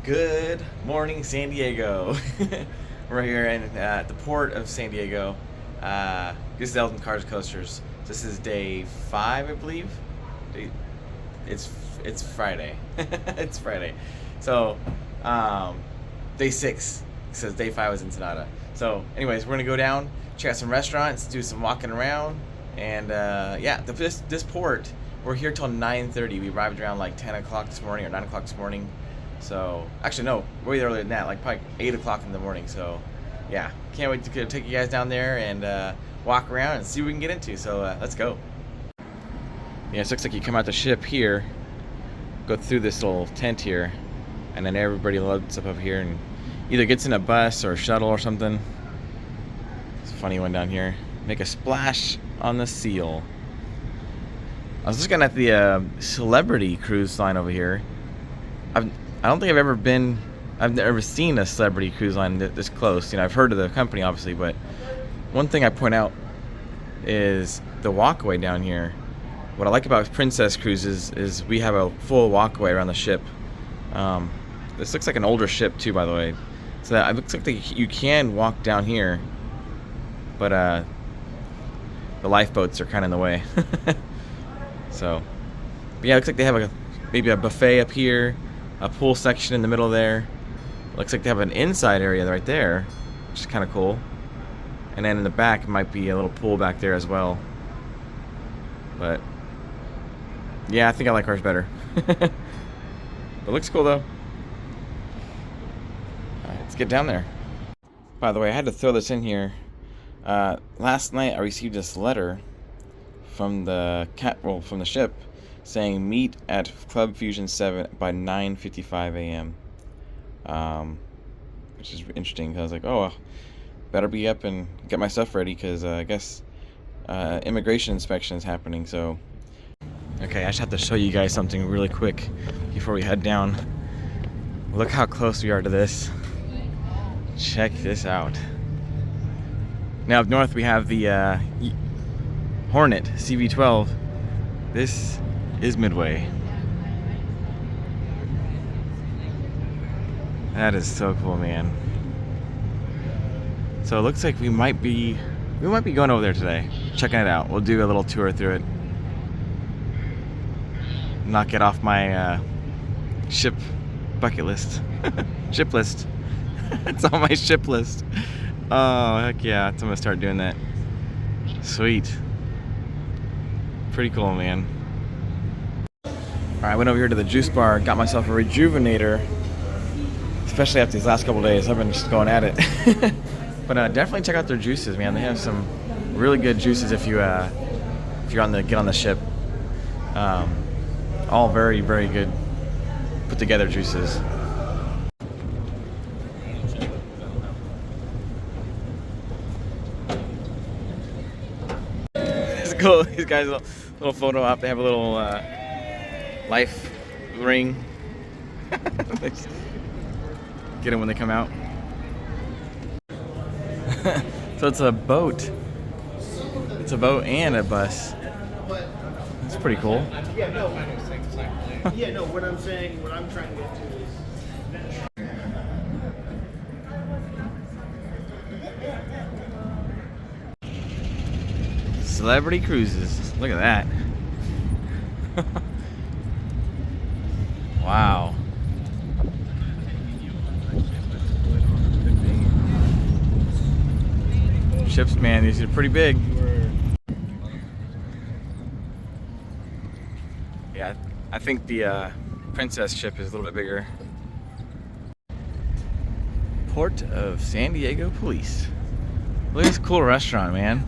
Good morning, San Diego. We're here in the port of San Diego. This is Elton Cars Coasters. This is day 5, I believe. It's Friday. It's Friday. So day 6 says day 5 was Ensenada. So anyways, we're gonna go down, check out some restaurants, do some walking around, and yeah, this port. We're here till 9:30. We arrived around like 10 o'clock this morning or 9 o'clock this morning. So, actually no, way earlier than that, like probably 8 o'clock in the morning. So, yeah, can't wait to take you guys down there and walk around and see what we can get into. So, let's go. Yeah, it looks like you come out the ship here, go through this little tent here, and then everybody loads up here and either gets in a bus or a shuttle or something. It's a funny one down here. Make a splash on the seal. I was looking at the celebrity cruise line over here. I don't think I've never seen a celebrity cruise line this close. You know, I've heard of the company obviously, but one thing I point out is the walkway down here. What I like about Princess Cruises is we have a full walkway around the ship. This looks like an older ship too, by the way. So that it looks like you can walk down here, but the lifeboats are kind of in the way. So, but yeah, it looks like they have maybe a buffet up here. A pool section in the middle there. Looks like they have an inside area right there, which is kind of cool. And then in the back might be a little pool back there as well. But yeah, I think I like ours better. It looks cool though. Alright, let's get down there. By the way, I had to throw this in here. Last night I received this letter from the ship saying meet at Club Fusion 7 by 9:55 a.m. Which is interesting because I was like, oh, better be up and get my stuff ready because I guess immigration inspection is happening. So, okay, I just have to show you guys something really quick before we head down. Look how close we are to this. Check this out. Now up north we have the Hornet CV-12. This is Midway. That is so cool, man. So it looks like we might be going over there today, checking it out. We'll do a little tour through it. Knock it off my ship bucket list. Ship list. It's on my ship list. Oh heck yeah! I'm gonna start doing that. Sweet. Pretty cool, man. Alright, I went over here to the juice bar, got myself a rejuvenator, especially after these last couple days. I've been just going at it. But definitely check out their juices, man. They have some really good juices if you're get on the ship. All very, very good put together juices. It's cool. These guys, a little photo op. They have a little life ring. Get them when they come out. So it's a boat. It's a boat and a bus. That's pretty cool. Yeah, no. Yeah, no. What I'm trying to get to is. Celebrity cruises. Look at that. Wow. Ships, man, these are pretty big. Yeah, I think the Princess ship is a little bit bigger. Port of San Diego Police. Look at this cool restaurant, man.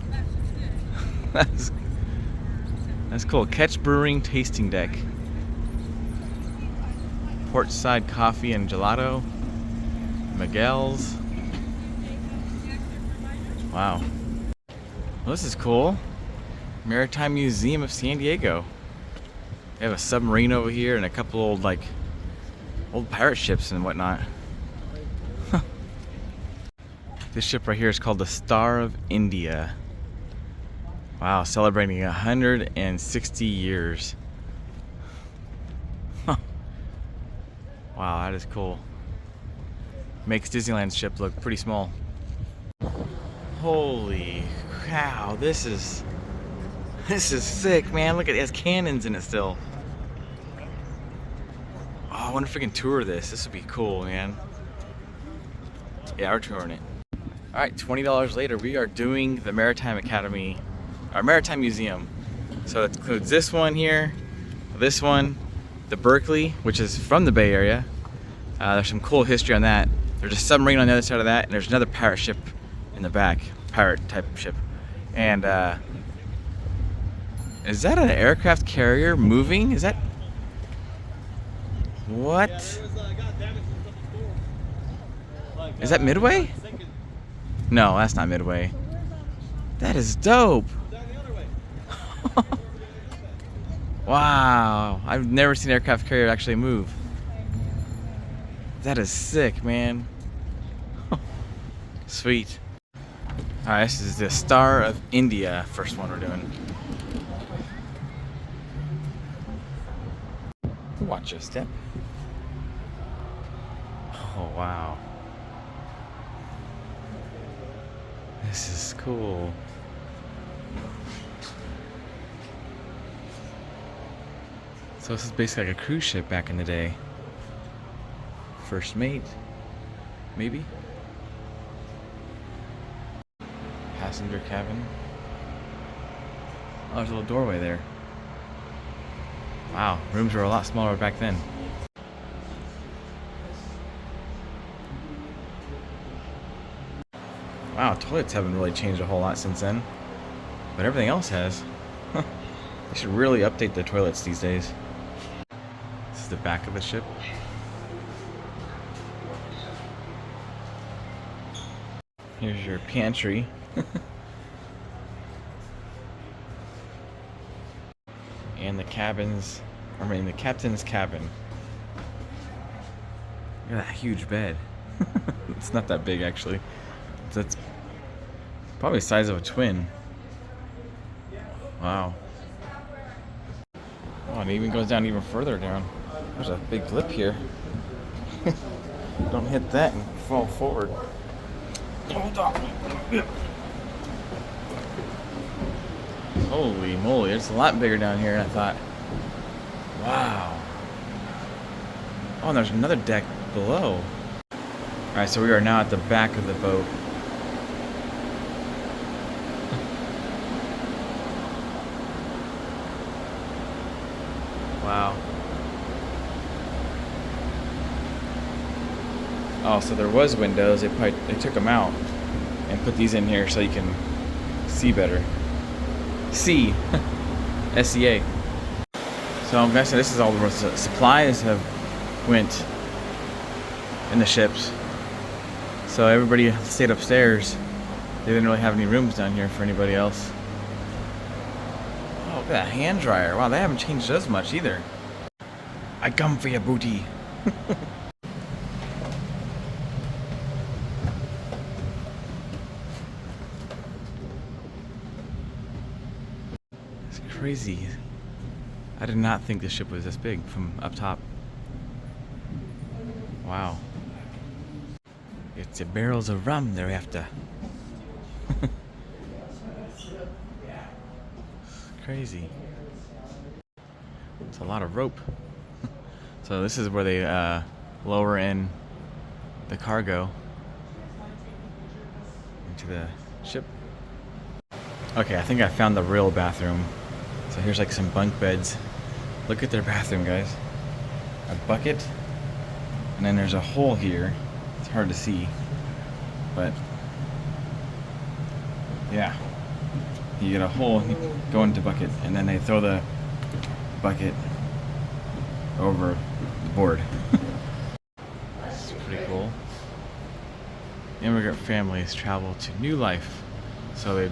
That's cool. Catch Brewing Tasting Deck. Portside Coffee and Gelato. Miguel's. Wow. Well, this is cool. Maritime Museum of San Diego. They have a submarine over here and a couple old pirate ships and whatnot. This ship right here is called the Star of India. Wow, celebrating 160 years. Wow, that is cool. makes Disneyland's ship look pretty small. Holy cow, this is sick, man. Look at it, has cannons in it still. Oh, I wonder if we can tour this. This would be cool, man. Yeah, we're touring it. All right, $20 later, we are doing the Maritime Academy, our Maritime Museum. So it includes this one here, this one, the Berkeley, which is from the Bay Area. There's some cool history on that. There's a submarine on the other side of that, and there's another pirate ship in the back, pirate type ship. And is that an aircraft carrier moving? Is that, what? Is that Midway? No, that's not Midway. That is dope. Wow, I've never seen an aircraft carrier actually move. That is sick, man. Sweet. Alright, this is the Star of India, first one we're doing. Watch your step. Oh, wow. This is cool. So this is basically like a cruise ship back in the day. First mate, maybe? Passenger cabin. Oh, there's a little doorway there. Wow, rooms were a lot smaller back then. Wow, toilets haven't really changed a whole lot since then. But everything else has. They should really update the toilets these days. This is the back of the ship. Here's your pantry. And the cabins, the captain's cabin. Look at that huge bed. It's not that big actually. That's probably the size of a twin. Wow. Oh, and it even goes down even further down. There's a big lip here. Don't hit that and fall forward. Hold on. Holy moly, it's a lot bigger down here than I thought. Wow. Oh, and there's another deck below. Alright, so we are now at the back of the boat. Wow. Oh, so there was windows. They took them out and put these in here so you can see better. See. SEA. So I'm guessing this is all the supplies have went in the ships. So everybody stayed upstairs. They didn't really have any rooms down here for anybody else. Oh, look at that hand dryer. Wow, they haven't changed as much either. I come for your booty. It's crazy. I did not think this ship was this big from up top. Wow. It's the barrels of rum they're after. Crazy. It's a lot of rope. So this is where they lower in the cargo into the ship. Okay, I think I found the real bathroom. So here's like some bunk beds. Look at their bathroom, guys. A bucket, and then there's a hole here. It's hard to see, but yeah, you get a hole, you go into the bucket, and then they throw the bucket over the board. It's pretty cool. Immigrant families travel to new life, so they'd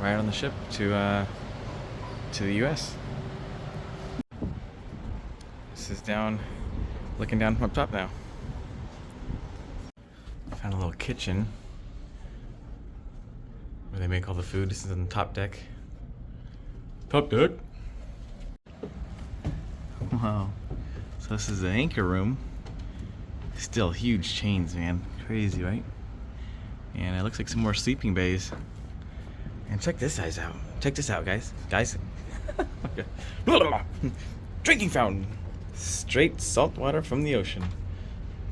ride on the ship to the U.S. This is down, looking down from up top now. Found a little kitchen where they make all the food. This is on the top deck. Top deck. Wow. So this is the anchor room. Still huge chains, man. Crazy, right? And it looks like some more sleeping bays. And check this size out. Check this out, guys. Guys. Drinking fountain. Straight salt water from the ocean.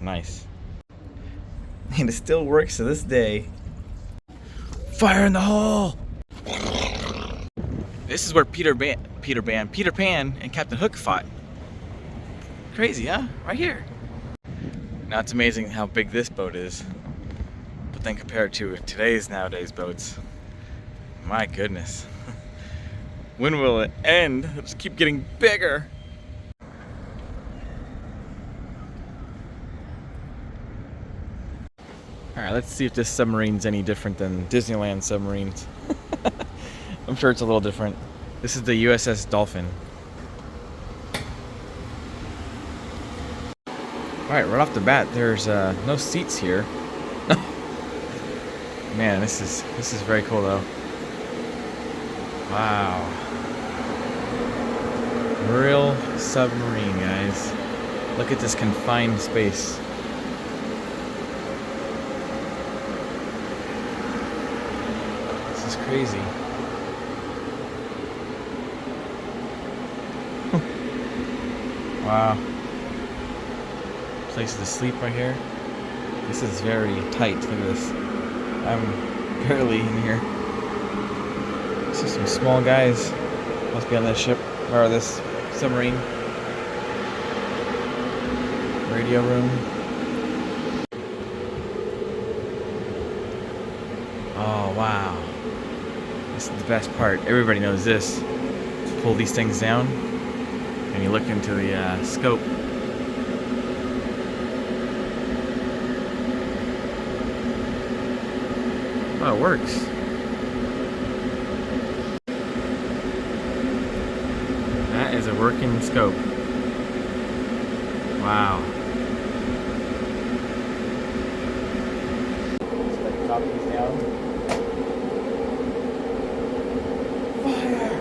Nice. And it still works to this day. Fire in the hole! This is where Peter Pan and Captain Hook fought. Crazy, huh? Right here. Now it's amazing how big this boat is. But then compared to nowadays boats. My goodness. When will it end? It'll just keep getting bigger. Alright, let's see if this submarine's any different than Disneyland submarines. I'm sure it's a little different. This is the USS Dolphin. Alright, right off the bat, there's no seats here. Man, this is very cool though. Wow. Real submarine, guys. Look at this confined space. This is crazy. Wow. Place to sleep right here. This is very tight. Look at this. I'm barely in here. See some small guys. Must be on this ship or this submarine. Radio room. Oh wow. This is the best part. Everybody knows this. Pull these things down and you look into the scope. Oh, it works. That is a working scope. Wow. Just like drop these down. Fire!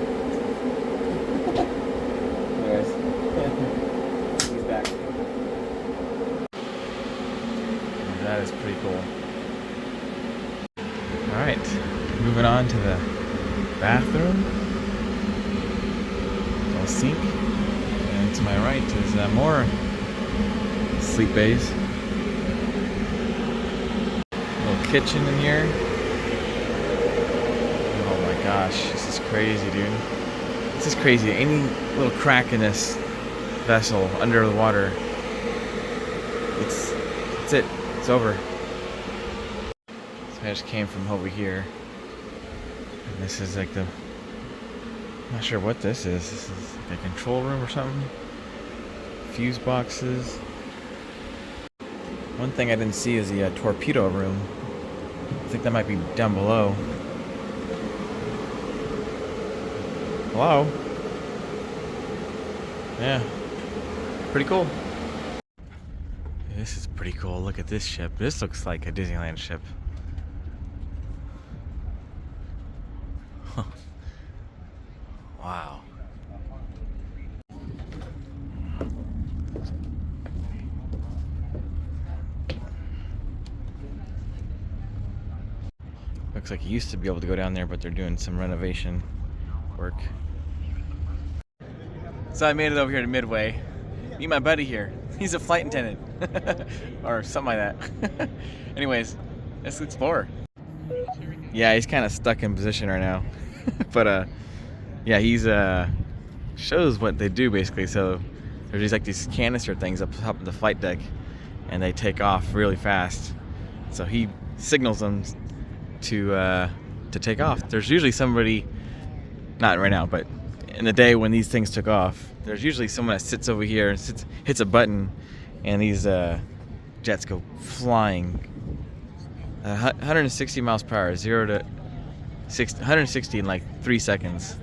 Anyways, he's back. That is pretty cool. Alright, moving on to the bathroom. Little sink. And to my right is more sleep bays. Little kitchen in here. Oh my gosh, this is crazy, dude. This is crazy. Any little crack in this vessel under the water, that's it. It's over. I just came from over here, and this is like the, I'm not sure what this is. This is like a control room or something. Fuse boxes. One thing I didn't see is the torpedo room. I think that might be down below. Hello? Yeah, pretty cool. This is pretty cool. Look at this ship. This looks like a Disneyland ship. Wow. Looks like you used to be able to go down there, but they're doing some renovation work. So I made it over here to Midway. Meet my buddy here. He's a flight attendant. Or something like that. Anyways, let's explore. Yeah, he's kind of stuck in position right now. But yeah, he's shows what they do basically. So there's these like these canister things up top of the flight deck, and they take off really fast. So he signals them to take off. There's usually somebody, not right now, but in the day when these things took off, there's usually someone that sits over here and hits a button, and these jets go flying 160 miles per hour, 0 to 160 in like 3 seconds.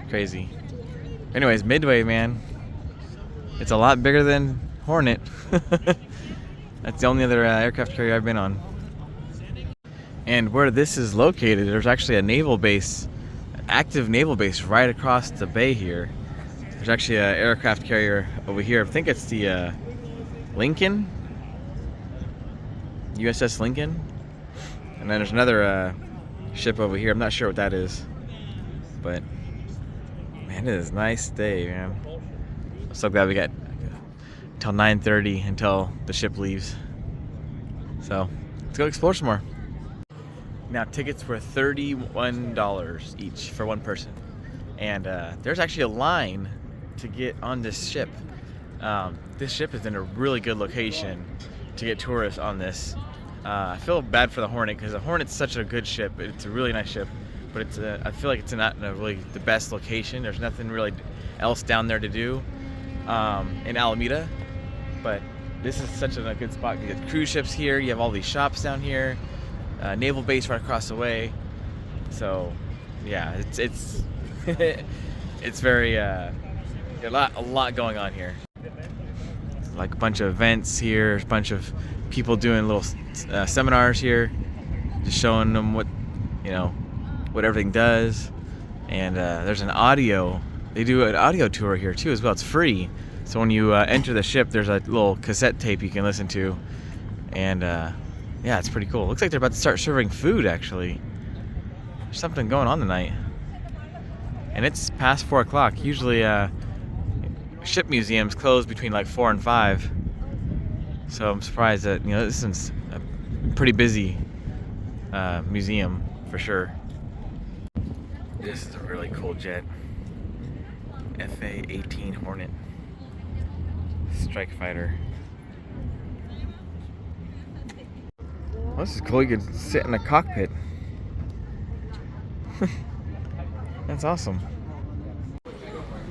Crazy. Anyways, Midway, man, it's a lot bigger than Hornet. That's the only other aircraft carrier I've been on. And where this is located, there's actually a naval base, an active naval base right across the bay here. There's actually an aircraft carrier over here. I think it's the Lincoln. USS Lincoln. And then there's another ship over here. I'm not sure what that is. But, man, it is a nice day, man. I'm so glad we got until 9:30 until the ship leaves. So, let's go explore some more. Now, tickets were $31 each for one person. And there's actually a line to get on this ship. This ship is in a really good location to get tourists on this. I feel bad for the Hornet because the Hornet's such a good ship. It's a really nice ship, but it's I feel like it's not in a really the best location. There's nothing really else down there to do in Alameda, but this is such a good spot. You have cruise ships here. You have all these shops down here. Naval base right across the way. So, yeah, it's it's very a lot going on here. Like a bunch of events here, a bunch of people doing little seminars here, just showing them what everything does. And there's an audio. They do an audio tour here too as well. It's free. So when you enter the ship, there's a little cassette tape you can listen to, and yeah, it's pretty cool. Looks like they're about to start serving food, actually. There's something going on tonight. And it's past 4 o'clock. Usually, ship museums close between like 4 and 5. So I'm surprised that, this is a pretty busy museum, for sure. This is a really cool jet. FA-18 Hornet. Strike fighter. Well, this is cool. You could sit in a cockpit. That's awesome.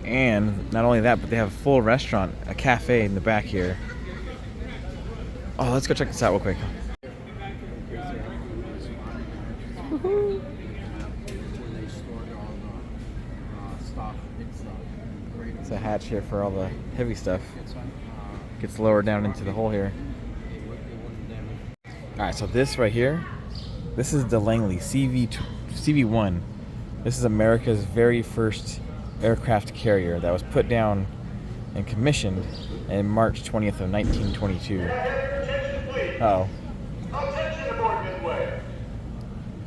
And not only that, but they have a full restaurant, a cafe in the back here. Oh, let's go check this out real quick. Woohoo. It's a hatch here for all the heavy stuff. Gets lowered down into the hole here. Alright, so this right here, this is the Langley CV-1. This is America's very first aircraft carrier that was put down and commissioned in March 20th of 1922. Uh-oh. Attention aboard Midway.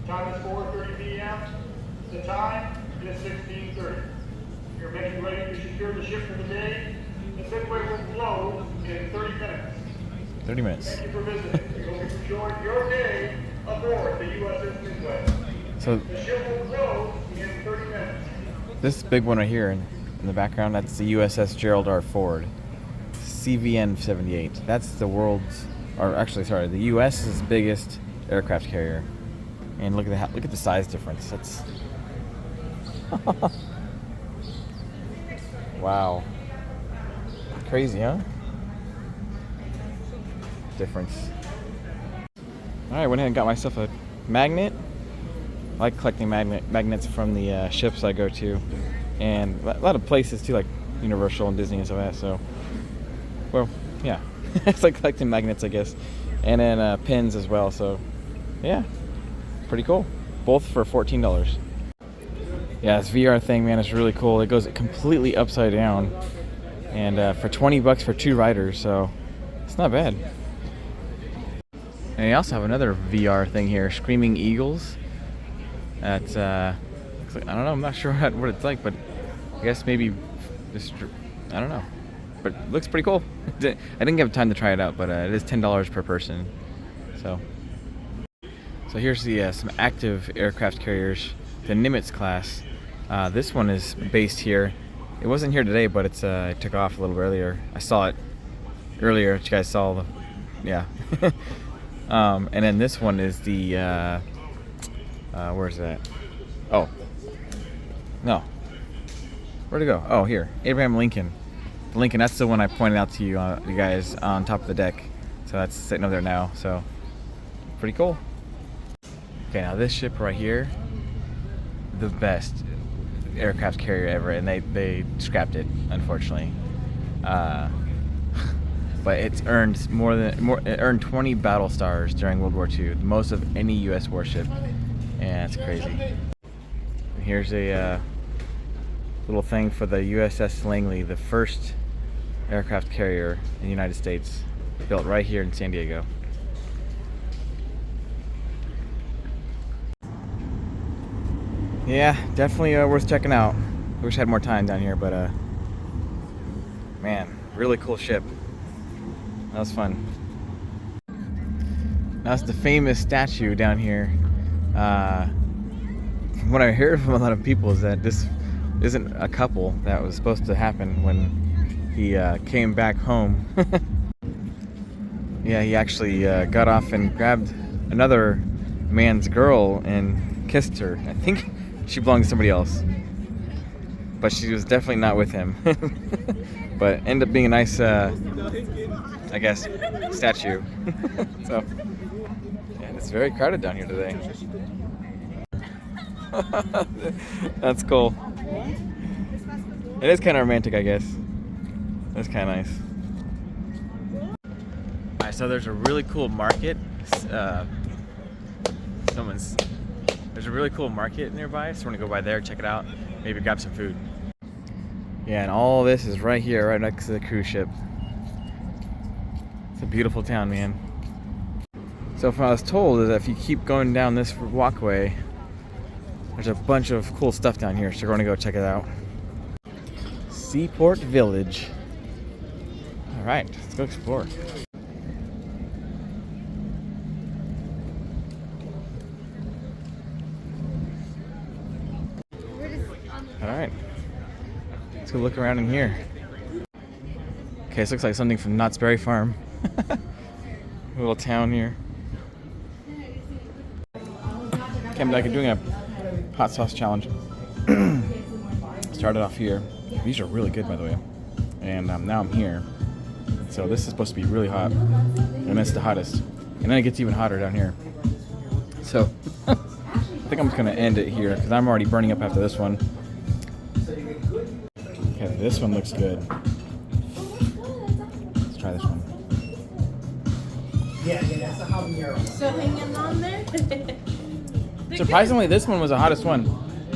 Time is 4:30 p.m. The time is 16:30. You're making ready to secure the ship for the day. The Midway will close in 30 minutes. 30 minutes. Thank you for visiting. We hope you enjoyed your day aboard the USS Midway. So The ship will close in 30 minutes. this big one right here in the background, that's the USS Gerald R. Ford. CVN-78. That's the world's, or actually, sorry, the U.S.'s biggest aircraft carrier. And look at the size difference. That's wow, crazy, huh? Difference. All right, went ahead and got myself a magnet. I like collecting magnets from the ships I go to, and a lot of places too, like Universal and Disney and stuff like that. So, well, yeah, it's like collecting magnets, I guess, and then pins as well. So, yeah, pretty cool. Both for $14. Yeah, this VR thing, man, is really cool. It goes completely upside down, and for $20 for 2 riders, so it's not bad. And they also have another VR thing here, Screaming Eagles. That's looks like, I don't know, I'm not sure what it's like, but I guess maybe just, I don't know, but it looks pretty cool. I didn't have time to try it out, but it is $10 per person. So here's the some active aircraft carriers, the Nimitz class. This one is based here. It wasn't here today, but it's it took off a little bit earlier. I saw it earlier. You guys saw the, yeah. And then this one is the where's that? Oh, no. Where'd it go? Oh, here. Abraham Lincoln. The Lincoln, that's the one I pointed out to you, you guys, on top of the deck. So that's sitting over there now. So, pretty cool. Okay, now this ship right here, the best aircraft carrier ever, and they scrapped it, unfortunately. But it's earned it earned 20 battle stars during World War II, the most of any U.S. warship, and it's crazy. And here's a little thing for the USS Langley, the first aircraft carrier in the United States, built right here in San Diego. Yeah, definitely worth checking out. Wish I had more time down here, but man, really cool ship. That was fun. That's the famous statue down here. From what I heard from a lot of people is that this isn't a couple that was supposed to happen when he came back home. Yeah, he actually got off and grabbed another man's girl and kissed her. I think she belonged to somebody else, but she was definitely not with him. But ended up being a nice, I guess, statue. So, and it's very crowded down here today. That's cool. It is kind of romantic, I guess. That's kind of nice. Alright, so there's a really cool market. There's a really cool market nearby, so we're gonna go by there, check it out, maybe grab some food. Yeah, and all this is right here, right next to the cruise ship. It's a beautiful town, man. So from what I was told is that if you keep going down this walkway, there's a bunch of cool stuff down here, so we're gonna go check it out. Seaport Village. Alright, let's go explore. Alright, let's go look around in here. Okay, this looks like something from Knott's Berry Farm. A little town here. Okay, I'm doing a hot sauce challenge. Started off here. These are really good, by the way. And now I'm here. So this is supposed to be really hot. And it's the hottest. And then it gets even hotter down here. So I think I'm just going to end it here because I'm already burning up after this one. Okay, this one looks good. Let's try this one. Yeah, that's a habanero. So hanging on there? Surprisingly, this one was the hottest one.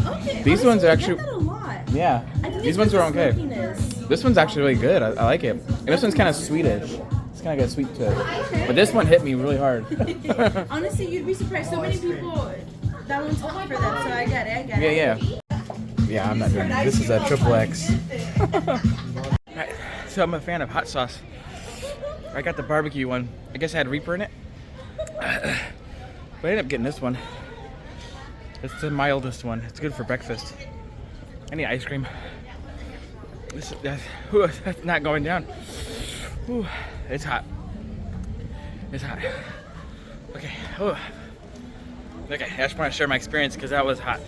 Okay. These ones are actually... I get that a lot. Yeah. I think These it's ones were the okay. smokiness. This one's actually really good. I like it. And this one's kind of sweetish. It's kind of got a sweet to it. Okay. But this one hit me really hard. Honestly, you'd be surprised. So many people, that one's hot for them. So I get it. Yeah. Yeah, I'm not doing it. This is a triple X. Alright, so I'm a fan of hot sauce. I got the barbecue one. I guess I had Reaper in it. But I ended up getting this one. It's the mildest one. It's good for breakfast. I need ice cream. That's not going down. Ooh, it's hot. It's hot. Okay. Ooh. Okay, I just want to share my experience because that was hot.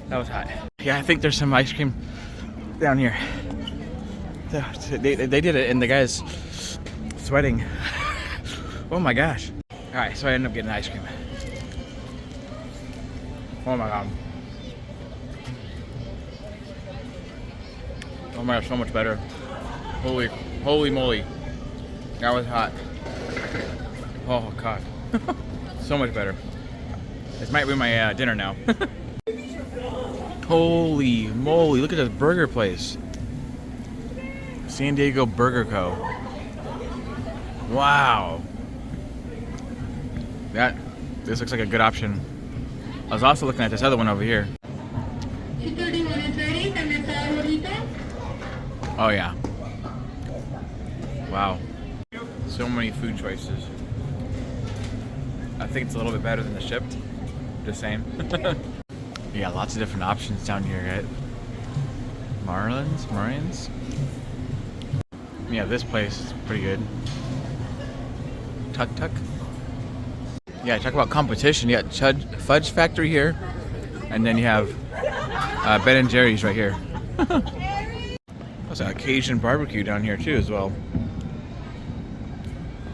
That was hot. Yeah, I think there's some ice cream down here. They did it and the guy's sweating. Oh my gosh. Alright, so I ended up getting ice cream. Oh my god. Oh my gosh, so much better. Holy moly. That was hot. Oh god. So much better. This might be my dinner now. Holy moly, look at this burger place. San Diego Burger Co. Wow. This looks like a good option. I was also looking at this other one over here. Oh yeah. Wow. So many food choices. I think it's a little bit better than the ship. Just saying. Yeah, lots of different options down here, right? Marins. Yeah, this place is pretty good. Tuk Tuk. Yeah, talk about competition. You got Fudge Factory here, and then you have Ben & Jerry's right here. There's a Cajun barbecue down here too as well.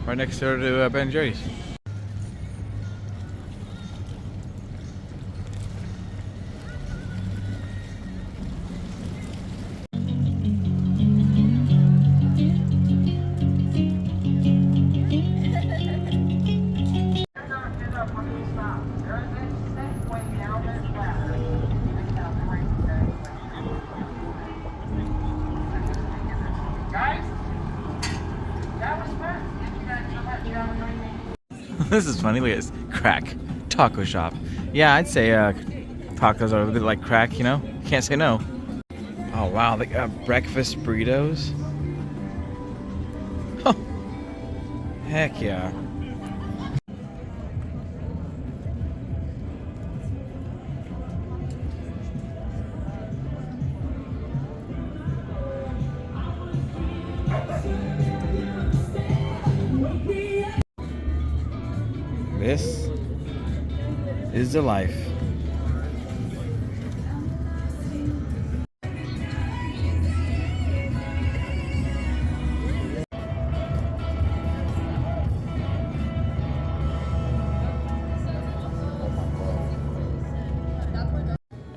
Right next door to Ben & Jerry's. This is funny. Look at this crack taco shop. Yeah, I'd say Tacos are a bit like crack, you know? Can't say no. Oh wow, they got breakfast burritos. Oh, heck yeah. This is the life.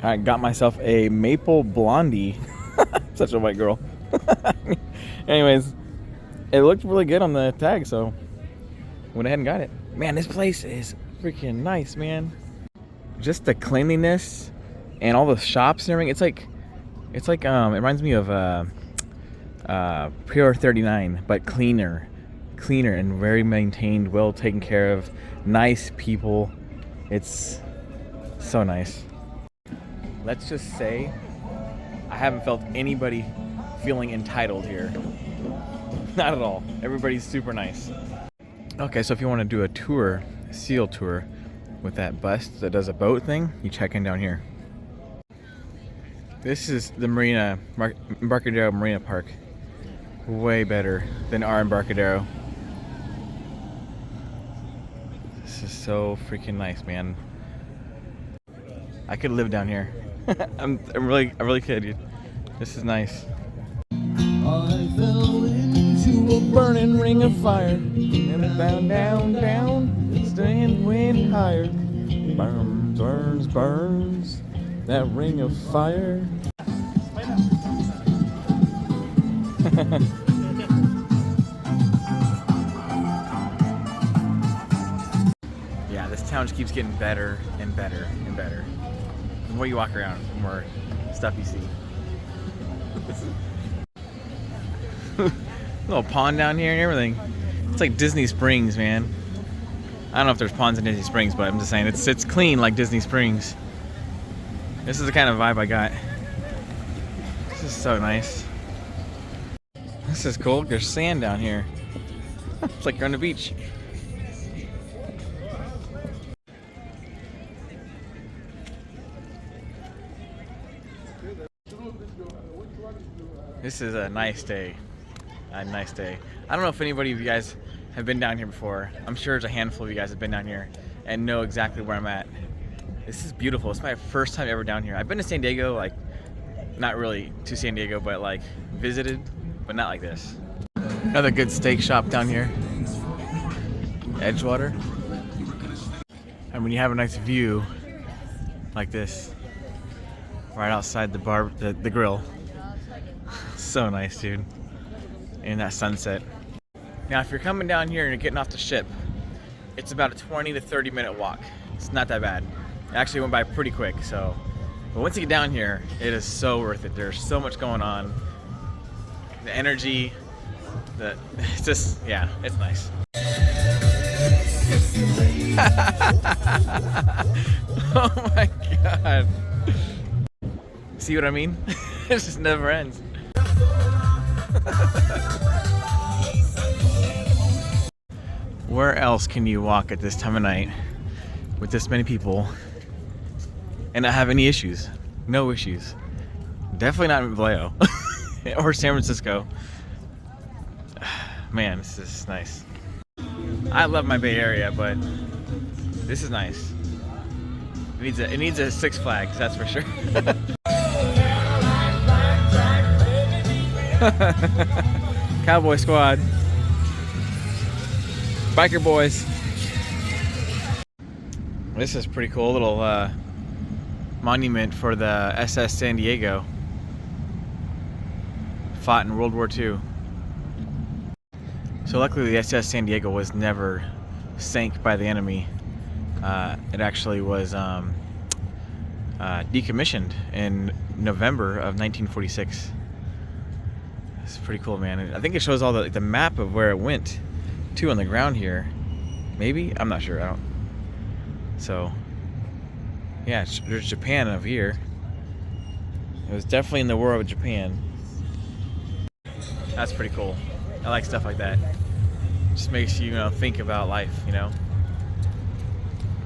I got myself a maple blondie. Such a white girl. Anyways, it looked really good on the tag, so went ahead and got it. Man, this place is freaking nice, man. Just the cleanliness and all the shops and everything. It's like it reminds me of Pure 39, but cleaner and very maintained, well taken care of, nice people. It's so nice. Let's just say I haven't felt anybody feeling entitled here. Not at all. Everybody's super nice. Okay, so if you want to do a tour, a seal tour with that bus that does a boat thing, you check in down here. This is the Embarcadero Marina Park. Way better than our Embarcadero. This is so freaking nice, man. I could live down here. I really could, dude. This is nice. I fell into a burning ring of fire, and down, down, down, stand went higher. Burns, burns, burns, that ring of fire. Yeah, this town just keeps getting better and better and better. The more you walk around, the more stuff you see. Little pond down here and everything. It's like Disney Springs, man. I don't know if there's ponds in Disney Springs, but I'm just saying it's clean like Disney Springs. This is the kind of vibe I got. This is so nice. This is cool. There's sand down here. It's like you're on the beach. This is a nice day. A nice day. I don't know if anybody of you guys have been down here before. I'm sure there's a handful of you guys have been down here and know exactly where I'm at. This is beautiful. It's my first time ever down here. I've been to San Diego, like, not really to San Diego, but like visited, but not like this. Another good steak shop down here. Edgewater. And when you have a nice view like this, right outside the grill. So nice, dude. And that sunset. Now, if you're coming down here and you're getting off the ship, it's about a 20 to 30 minute walk. It's not that bad. It actually went by pretty quick, so. But once you get down here, it is so worth it. There's so much going on. The energy, it's just, yeah, it's nice. Oh my God. See what I mean? It just never ends. Where else can you walk at this time of night with this many people and not have any issues? No issues. Definitely not in Vallejo or San Francisco. Man, this is nice. I love my Bay Area, but this is nice. It needs a Six Flags, that's for sure. Cowboy Squad. Biker boys. This is pretty cool. Little monument for the USS San Diego. Fought in World War II. So luckily the USS San Diego was never sank by the enemy. It actually was decommissioned in November of 1946. It's pretty cool, man. I think it shows all the map of where it went too on the ground here. Maybe? I'm not sure. I don't. So Yeah, there's Japan over here. It was definitely in the war of Japan. That's pretty cool. I like stuff like that. Just makes you, think about life, It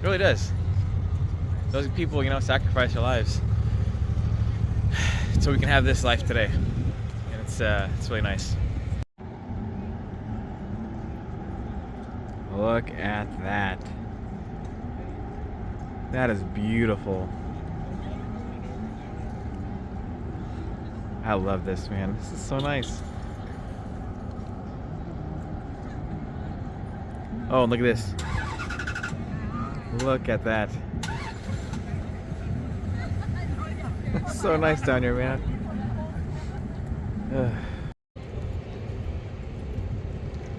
really does. Those people, sacrifice their lives so we can have this life today. And it's really nice. Look at that. That is beautiful. I love this, man. This is so nice. Oh, look at this. Look at that. It's so nice down here, man. Ugh.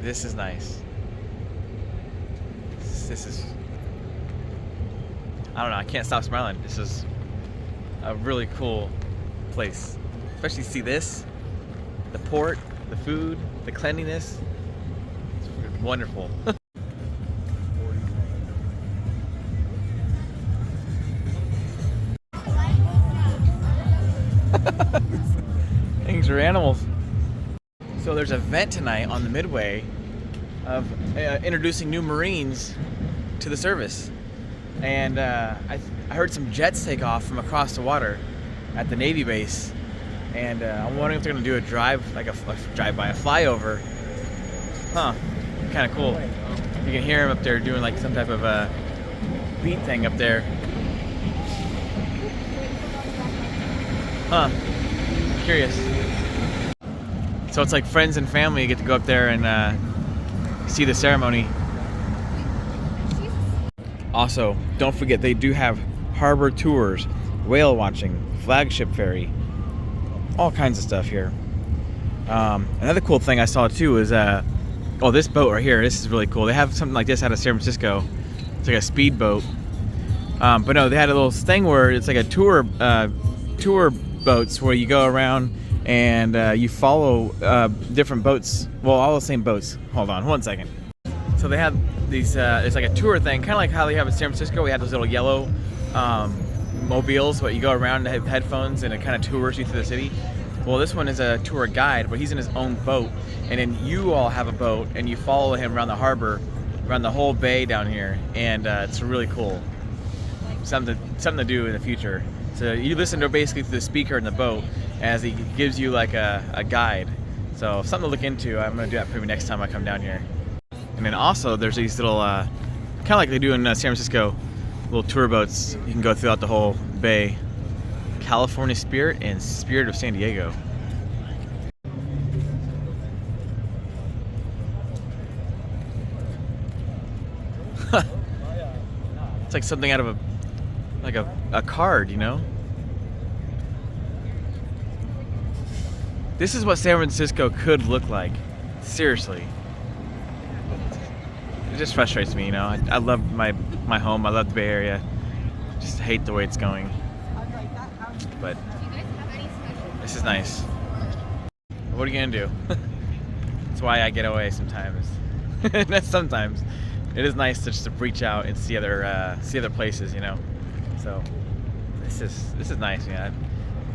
This is nice. This is... I don't know, I can't stop smiling. This is a really cool place. Especially see this, the port, the food, the cleanliness. It's wonderful. Things are animals. So there's an event tonight on the Midway of introducing new Marines to the service. And I heard some jets take off from across the water at the Navy base. And I'm wondering if they're going to do a drive, like a drive-by, a flyover. Huh, kind of cool. You can hear them up there doing like some type of a beat thing up there. Huh, curious. So it's like friends and family, you get to go up there and see the ceremony. Also, don't forget they do have harbor tours, whale watching, flagship ferry, all kinds of stuff here. Another cool thing I saw too is this boat right here. This is really cool. They have something like this out of San Francisco. It's like a speedboat. But no, they had a little thing where it's like a tour boats where you go around and you follow different boats. Well, all the same boats. Hold on, 1 second. So they have these. It's like a tour thing, kind of like how they have in San Francisco. We have those little yellow mobiles, but you go around and have headphones and it kind of tours you through the city. Well, this one is a tour guide, but he's in his own boat, and then you all have a boat and you follow him around the harbor, around the whole bay down here, and it's really cool. Something to do in the future. So you listen to basically to the speaker in the boat as he gives you like a guide. So something to look into. I'm gonna do that maybe next time I come down here. And then also there's these little, kind of like they do in San Francisco, little tour boats. You can go throughout the whole bay. California Spirit and Spirit of San Diego. It's like something out of a card, This is what San Francisco could look like. Seriously. It just frustrates me, I love my home. I love the Bay Area. Just hate the way it's going. But this is nice. What are you gonna do? That's why I get away sometimes. Sometimes it is nice to just reach out and see other places, So this is nice, man.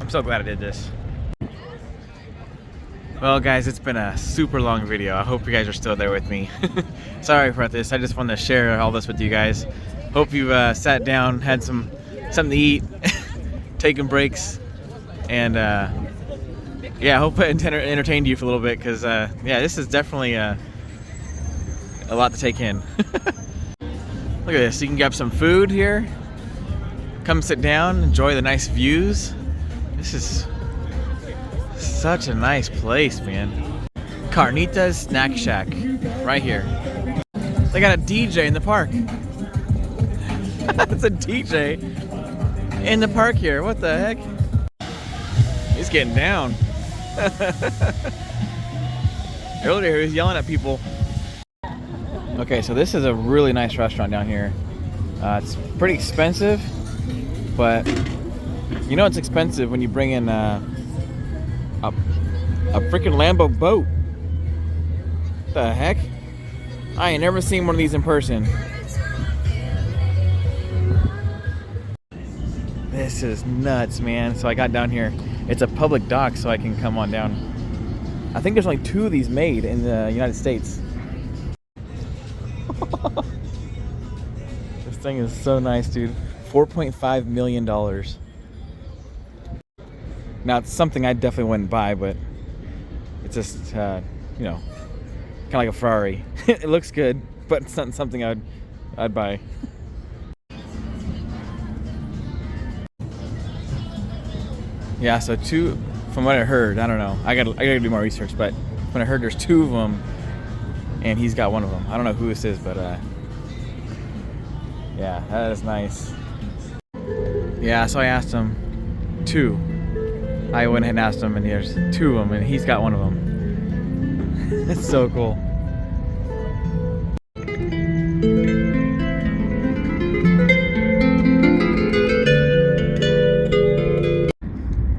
I'm so glad I did this. Well, guys, it's been a super long video. I hope you guys are still there with me. Sorry about this. I just wanted to share all this with you guys. Hope you sat down, had something to eat, taking breaks, and I hope it entertained you for a little bit, because this is definitely a lot to take in. Look at this. You can grab some food here, come sit down, enjoy the nice views. This is such a nice place, man. Carnitas Snack Shack, right here. They got a DJ in the park. It's a DJ in the park here. What the heck? He's getting down. Earlier he was yelling at people. Okay, so this is a really nice restaurant down here. It's pretty expensive, but it's expensive when you bring in a freaking Lambo boat. What the heck? I ain't never seen one of these in person. This is nuts, man. So I got down here. It's a public dock, so I can come on down. I think there's only 2 of these made in the United States. This thing is so nice, dude. $4.5 million. Now, it's something I definitely wouldn't buy, but it's just, you know, kind of like a Ferrari. It looks good, but it's not something I'd buy. Yeah, so 2, from what I heard, I don't know. I gotta do more research, but when I heard there's 2 of them, and he's got 1 of them. I don't know who this is, but yeah, that is nice. Yeah, so I asked him 2. I went ahead and asked him, and there's 2 of them, and he's got 1 of them. It's so cool.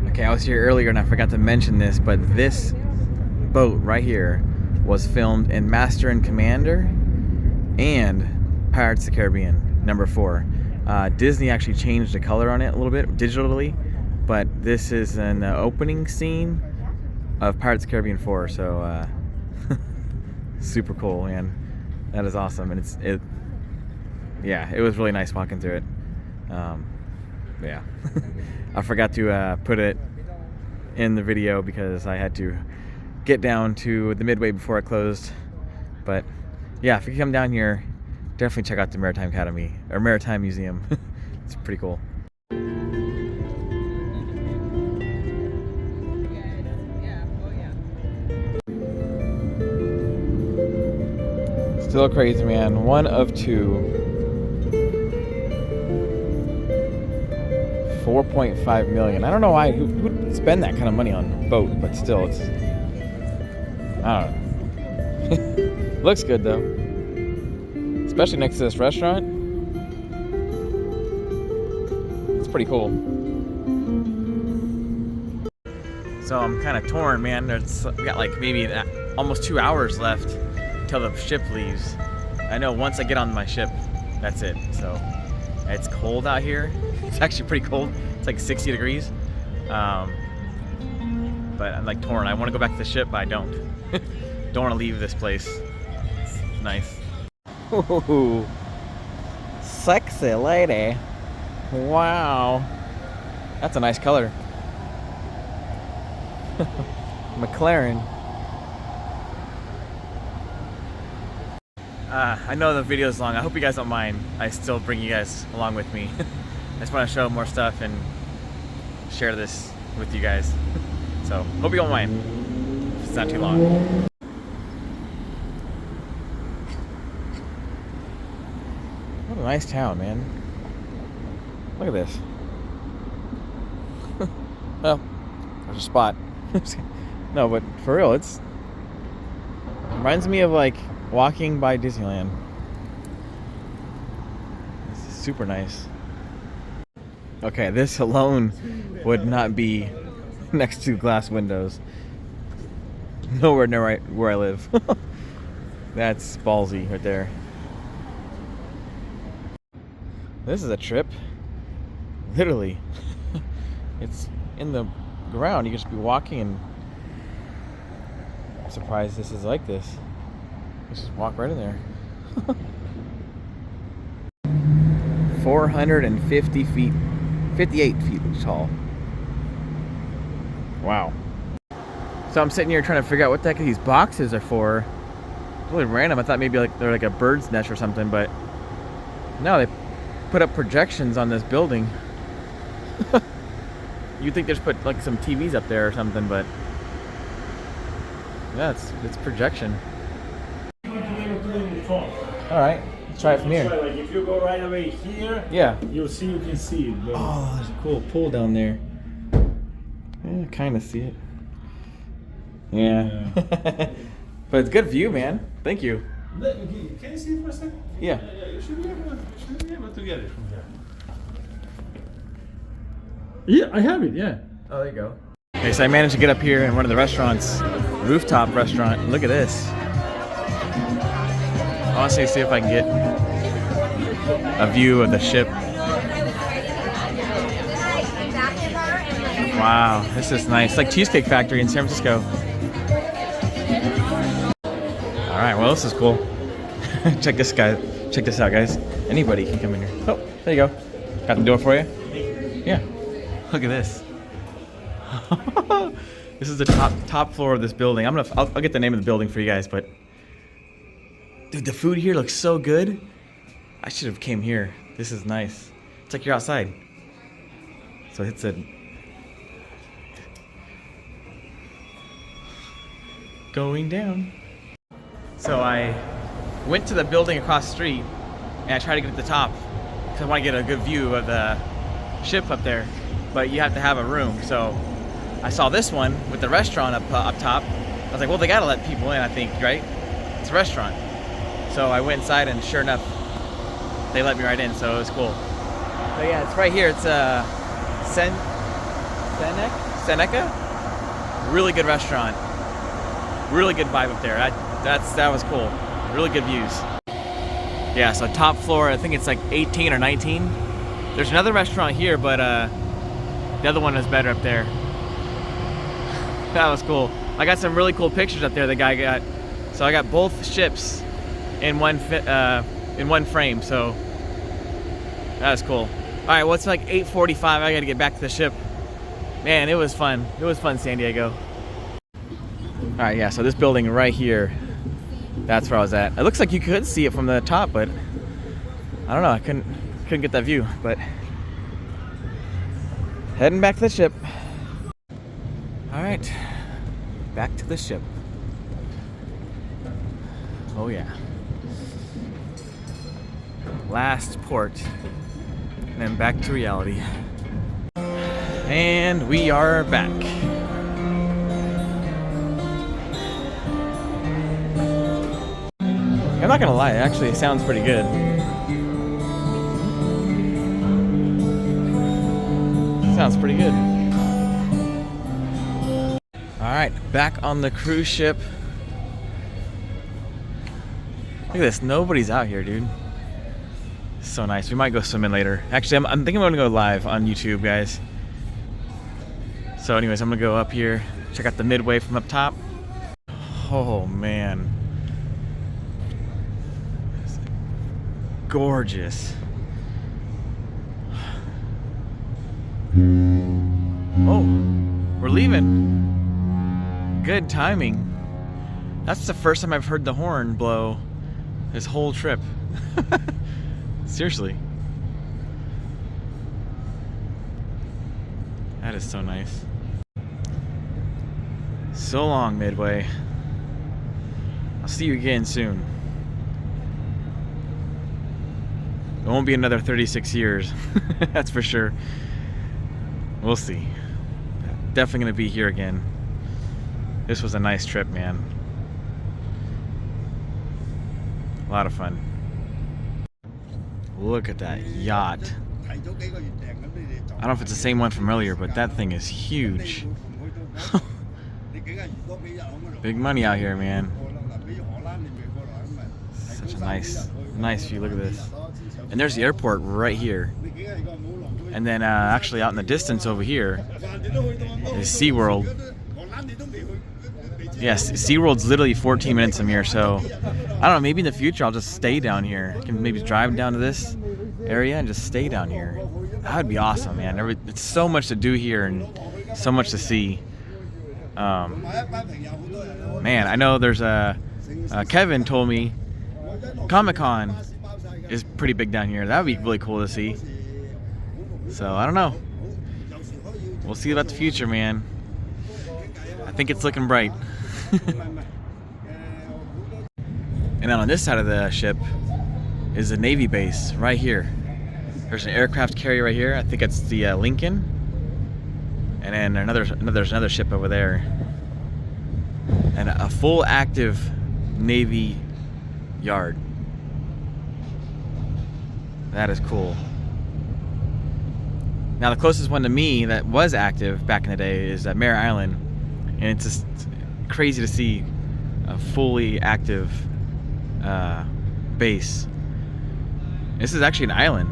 Okay, I was here earlier and I forgot to mention this, but this boat right here was filmed in Master and Commander and Pirates of the Caribbean #4. Disney actually changed the color on it a little bit digitally, but this is an opening scene of Pirates of the Caribbean 4, so super cool, man. That is awesome, and yeah, it was really nice walking through it. Yeah, I forgot to put it in the video because I had to get down to the Midway before it closed. But yeah, if you come down here, definitely check out the Maritime Academy or Maritime Museum. It's pretty cool. Still crazy, man. 1 of 2. 4.5 million. I don't know why. Who would spend that kind of money on a boat? But still, it's. I don't know. Looks good though. Especially next to this restaurant. It's pretty cool. So I'm kind of torn, man. We got like maybe almost 2 hours left till the ship leaves. I know once I get on my ship, that's it. So it's cold out here. It's actually pretty cold. It's like 60 degrees. But I'm like torn. I want to go back to the ship, but I don't. Don't want to leave this place. It's nice. Ooh, sexy lady. Wow. That's a nice color. McLaren. I know the video is long. I hope you guys don't mind. I still bring you guys along with me. I just want to show more stuff and share this with you guys. So, hope you don't mind. It's not too long. What a nice town, man. Look at this. Well, there's a spot. No, but for real, it reminds me of like walking by Disneyland. This is super nice. Okay, this alone would not be next to glass windows. Nowhere near where I live. That's ballsy right there. This is a trip. Literally. It's in the ground. You can just be walking, and I'm surprised this is like this. Just walk right in there. 450 feet, 58 feet tall. Wow. So I'm sitting here trying to figure out what the heck these boxes are for. It's really random. I thought maybe like they're like a bird's nest or something, but no, they put up projections on this building. You'd think they just put like some TVs up there or something, but yeah, it's projection. All right, let's try it from here. Like if you go right away here, Yeah. you can see it. But Oh, there's a cool pool down there. Yeah, kind of see it. Yeah. But it's good view, man. Thank you. Can you see it for a second? Yeah. You should be able to get it from here. Yeah, I have it. Yeah. Oh, there you go. Okay, so I managed to get up here in one of the restaurants, Rooftop restaurant. Look at this. I want to see if I can get a view of the ship. Wow, this is nice. It's like Cheesecake Factory in San Francisco. All right, well, this is cool. Check this out, guys. Anybody can come in here. Oh, there you go. Got the door for you? Yeah. Look at this. This is the top floor of this building. I'll get the name of the building for you guys, but dude, the food here looks so good. I should have came here. This is nice. It's like you're outside. So it's a going down. So I went to the building across the street and I tried to get to the top because I want to get a good view of the ship up there, but you have to have a room. So I saw this one with the restaurant up top. I was like, well, they gotta let people in, I think, right? It's a restaurant. So I went inside and sure enough, they let me right in, so it was cool. So yeah, it's right here. It's Seneca? Really good restaurant. Really good vibe up there. That was cool. Really good views. Yeah, so top floor, I think it's like 18 or 19. There's another restaurant here, but the other one is better up there. That was cool. I got some really cool pictures up there the guy got. So I got both ships in one frame, so that was cool. All right, well, it's like 8:45. I gotta get back to the ship. Man, it was fun. It was fun, San Diego. All right, yeah, so this building right here, that's where I was at. It looks like you could see it from the top, but I don't know, I couldn't get that view, but heading back to the ship. All right, back to the ship. Oh yeah. Last port, and then back to reality. And we are back. I'm not gonna lie, actually it sounds pretty good. Sounds pretty good. Alright, back on the cruise ship. Look at this, nobody's out here, dude. So nice. We might go swimming later. Actually, I'm thinking I'm gonna go live on YouTube, guys. So anyways, I'm gonna go up here, check out the Midway from up top. Oh man. Gorgeous. Oh, we're leaving. Good timing. That's the first time I've heard the horn blow this whole trip. Seriously. That is so nice. So long, Midway. I'll see you again soon. It won't be another 36 years. That's for sure. We'll see. Definitely gonna be here again. This was a nice trip, man. A lot of fun. Look at that yacht. I don't know if it's the same one from earlier, but that thing is huge. Big money out here, man. Such a nice view. Look at this. And there's the airport right here. And then actually out in the distance over here is SeaWorld. Yes, SeaWorld's literally 14 minutes from here, so I don't know, maybe in the future I'll just stay down here. I can maybe drive down to this area and just stay down here. That would be awesome, man. It's so much to do here and so much to see. Man, I know there's Kevin told me Comic-Con is pretty big down here. That would be really cool to see. So, I don't know. We'll see about the future, man. I think it's looking bright. And then on this side of the ship is a Navy base right here. There's an aircraft carrier right here. I think it's the Lincoln. And then there's another ship over there. And a full active Navy yard. That is cool. Now the closest one to me that was active back in the day is Mare Island. And it's just crazy to see a fully active base. This is actually an island.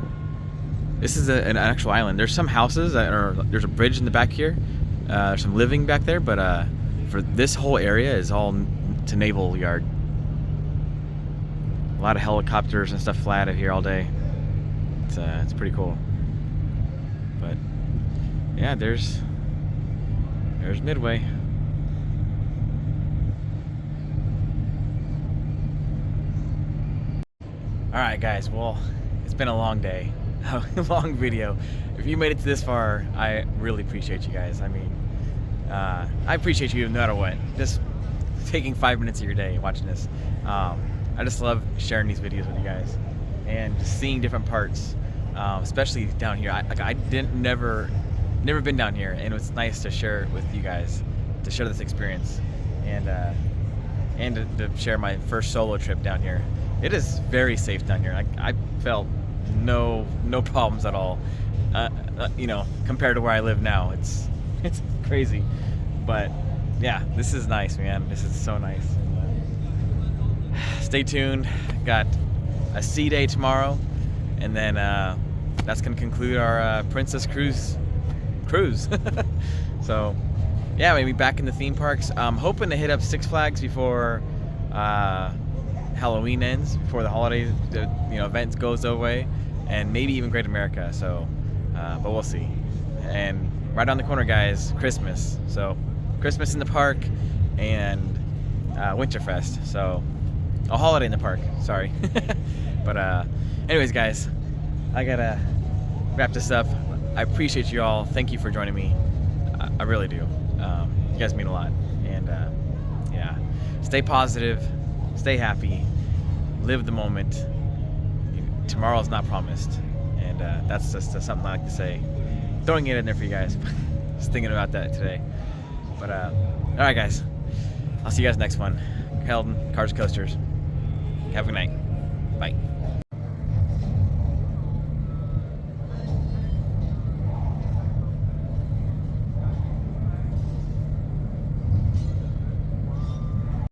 This is an actual island. There's some houses there's a bridge in the back here, some living back there, but for this whole area is all to Naval Yard. A lot of helicopters and stuff fly out of here all day. It's pretty cool. But yeah, there's Midway. All right, guys. Well, it's been a long day, a long video. If you made it to this far, I really appreciate you guys. I mean, I appreciate you no matter what. Just taking 5 minutes of your day watching this. I just love sharing these videos with you guys and just seeing different parts, especially down here. I never been down here, and it's nice to share it with you guys, to share this experience, and to share my first solo trip down here. It is very safe down here. I felt no problems at all. You know, compared to where I live now, it's crazy. But yeah, this is nice, man. This is so nice. Stay tuned. Got a sea day tomorrow, and then that's gonna conclude our Princess Cruise. So yeah, maybe back in the theme parks. I'm hoping to hit up Six Flags before Halloween ends, before the holiday event goes away, and maybe even Great America. So but we'll see. And right on the corner, guys, Christmas. So Christmas in the park and Winterfest. So a holiday in the park, sorry. But anyways, guys, I gotta wrap this up. I appreciate you all. Thank you for joining me. I really do. You guys mean a lot. And yeah, stay positive, stay happy, live the moment. Tomorrow's not promised, and that's just something I like to say. Throwing it in there for you guys. Just thinking about that today. But all right, guys, I'll see you guys next one. Heldon, Cars Coasters. Have a good night. Bye.